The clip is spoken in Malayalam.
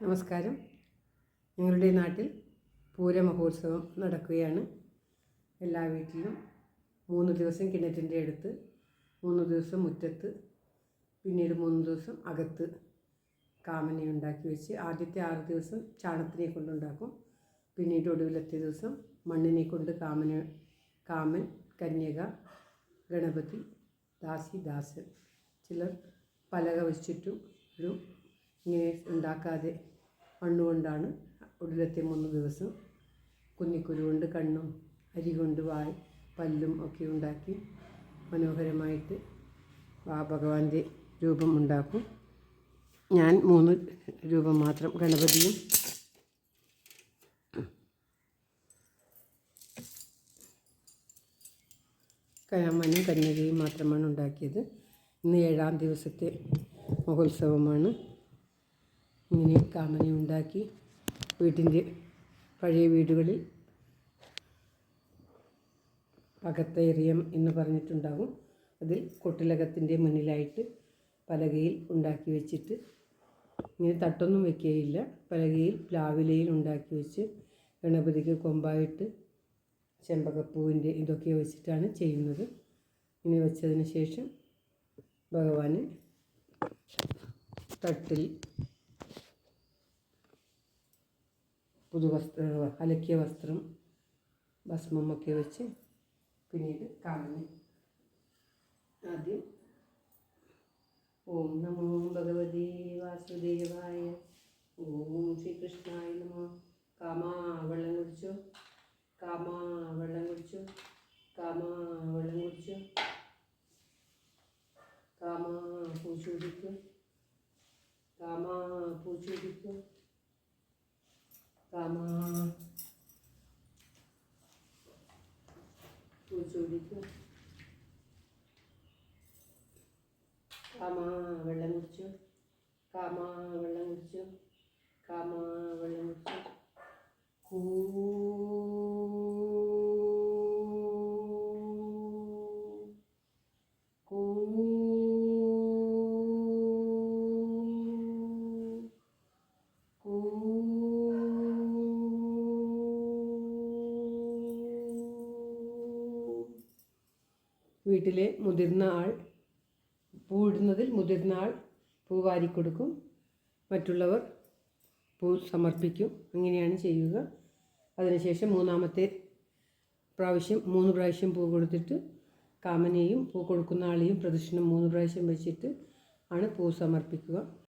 നമസ്കാരം. ഞങ്ങളുടെ നാട്ടിൽ പൂരമഹോത്സവം നടക്കുകയാണ്. എല്ലാ വീട്ടിലും 3 ദിവസം കിണറ്റിൻ്റെ അടുത്ത്, 3 ദിവസം മുറ്റത്ത്, പിന്നീട് 3 ദിവസം അകത്ത് കാമനെ ഉണ്ടാക്കി വെച്ച് ആദ്യത്തെ 6 ദിവസം ചാണത്തിനെ കൊണ്ടുണ്ടാക്കും. പിന്നീട് ഒടുവിലത്തെ ദിവസം മണ്ണിനെ കൊണ്ട് കാമൻ, കന്യക, ഗണപതി, ദാസി, ദാസൻ. ചിലർ പലക വെച്ചിട്ടും ഇങ്ങനെ ഉണ്ടാക്കാതെ മണ്ണുകൊണ്ടാണ് ഒടുവിലത്തെ 3 ദിവസം കുന്നിക്കുരു കൊണ്ട് കണ്ണും അരി കൊണ്ട് വായ് പല്ലും ഒക്കെ ഉണ്ടാക്കി മനോഹരമായിട്ട് ഭഗവാന്റെ രൂപം ഉണ്ടാക്കും. ഞാൻ 3 രൂപം മാത്രം, ഗണപതിയും കാമനും കന്യകയും മാത്രമാണ് ഉണ്ടാക്കിയത്. ഇന്ന് 7ാം ദിവസത്തെ മഹോത്സവമാണ്. ഇങ്ങനെ കാമനെ ഉണ്ടാക്കി വീട്ടിൻ്റെ പഴയ വീടുകളിൽ അകത്തേറിയം എന്ന് പറഞ്ഞിട്ടുണ്ടാകും. അതിൽ കൊട്ടിലകത്തിൻ്റെ മുന്നിലായിട്ട് പലകയിൽ ഉണ്ടാക്കി വെച്ചിട്ട്, ഇങ്ങനെ തട്ടൊന്നും വെക്കുകയില്ല, പലകയിൽ പ്ലാവിലയിൽ ഉണ്ടാക്കി വെച്ച് ഗണപതിക്ക് കൊമ്പായിട്ട് ചെമ്പകപ്പൂവിൻ്റെ ഇതൊക്കെ വെച്ചിട്ടാണ് ചെയ്യുന്നത്. ഇങ്ങനെ വെച്ചതിന് ശേഷം ഭഗവാന് തട്ടിൽ അലക്കിയ വസ്ത്രം, ഭസ്മമൊക്കെ വെച്ച് പിന്നീട് കാമന് ആദ്യം ഓം നമോ ഭഗവതി വാസുദേവായ, ഓം ശ്രീകൃഷ്ണായ നമോ. കാമാ വെള്ളം കുടിച്ചോ, കാമാ വെള്ളം കുടിച്ചോ, കാമാ വെള്ളം കുടിച്ചോ, കാമാ പൂച്ചൂടിക്കോ, കാമാ പൂച്ചൂടിക്കോ, കാമാ പൂച്ചൂടിക്കോ, കാമാ വെള്ളം കുടിച്ചോ, കാമാ വെള്ളം കുടിച്ചോ, കാമാ വെള്ളം കുടിച്ചോ. വീട്ടിലെ മുതിർന്ന ആൾ, പൂവിടുന്നതിൽ മുതിർന്ന ആൾ പൂ വാരിക്കൊടുക്കും, മറ്റുള്ളവർ പൂ സമർപ്പിക്കും. അങ്ങനെയാണ് ചെയ്യുക. അതിനുശേഷം 3ാമത്തെ പ്രാവശ്യം 3 പ്രാവശ്യം പൂ കൊടുത്തിട്ട് കാമനെയും പൂ കൊടുക്കുന്ന ആളെയും പ്രദക്ഷിണം 3 പ്രാവശ്യം വെച്ചിട്ട് ആണ് പൂ സമർപ്പിക്കുക.